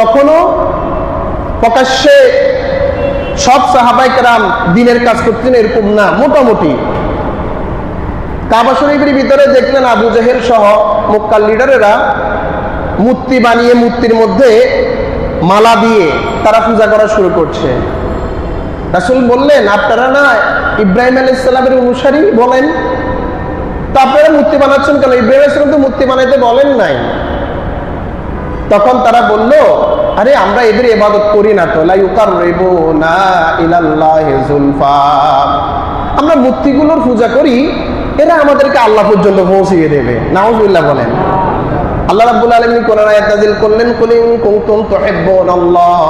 তখনও প্রকাশ্যে সব সাহাবায়ে কেরাম দ্বীনের কাজ করতেন এরকম না, মোটামুটি কাবা শরীফের ভিতরে দেখলেন আবু জেহেল সহ মক্কার লিডারেরা মূর্তি বানিয়ে মূর্তির মধ্যে মালা দিয়ে তারা পূজা করা শুরু করছে। রাসূল বললেন, আপনারা না ইব্রাহিম আলাইহিস সালামের অনুসারী বলেন, তো আপনারা মূর্তি বানাচ্ছেন কেন? ইব্রাহিম আলাইহিস সালাম তো মূর্তি বানাইতে বলেন নাই। তখন তারা বলল, আরে আমরা এদের ইবাদত করি না তো, লা ইউকাররিবুনা ইলাল্লাহি যুলফা, আমরা মূর্তিগুলোর পূজা করি, এরা আমাদেরকে আল্লাহ পর্যন্ত পৌঁছিয়ে দেবে। নাউযুবিল্লাহ বলেন। আল্লাহ রাব্বুল আলামিন কোরআন আয়াত নাযিল করলেন, কুল ইন কুনতুম তুহিব্বুনাল্লাহ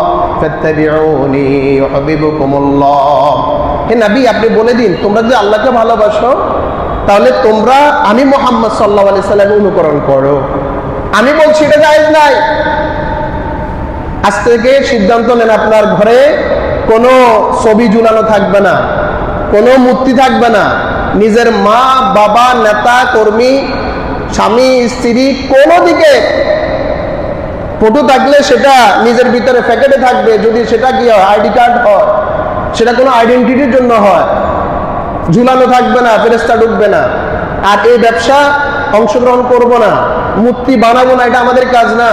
ফাত্তাবিউনি ইউহিব্বুকুমুল্লাহ। হে নবী, আপনি বলে দিন, তোমরা যদি আল্লাহকে ভালোবাসো তাহলে তোমরা আমি মুহাম্মদ সাল্লাল্লাহু আলাইহি সাল্লামের অনুকরণ করো। আমি বলছি এটা জায়েজ নাই। আজ থেকে সিদ্ধান্ত নেন, আপনার ঘরে কোনো ছবি ঝুলানো থাকবে না, কোনো মূর্তি থাকবে না। নিজের মা বাবা নেতা কর্মী স্বামী স্ত্রী কোনো দিকে ফটো থাকলে সেটা নিজের ভিতরে প্যাকেটে থাকবে, যদি সেটা কি হয় আইডি কার্ড হয়, সেটা কোনো আইডেন্টিটির জন্য হয়, ঝুলানো থাকবে না, ফেরেশতা ঢুকবে না। আর এই ব্যবসা অংশগ্রহণ করব না, মূর্তি বানাবো না, এটা আমাদের কাজ না।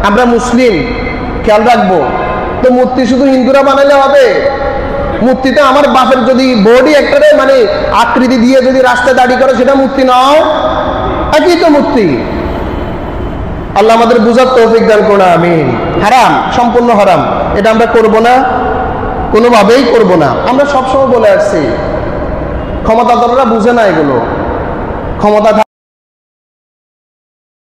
আমরা মুসলিম, খেয়াল রাখবো। তো মূর্তি শুধু হিন্দুরা বানালে হবে? মূর্তিতে আমার বাপের যদি বডি একটা মানে আকৃতি দিয়ে যদি রাস্তায় দাঁড়ি করে, সেটা মূর্তি নয়, একই তো মূর্তি। আল্লাহ আমাদের বুঝার তৌফিক দান করুন, আমিন। হারাম, সম্পূর্ণ হারাম, এটা আমরা করব না, কোনোভাবেই করব না। আমরা সবসময় বলে আসছি, ক্ষমতাধররা বুঝে না এগুলো। ক্ষমতা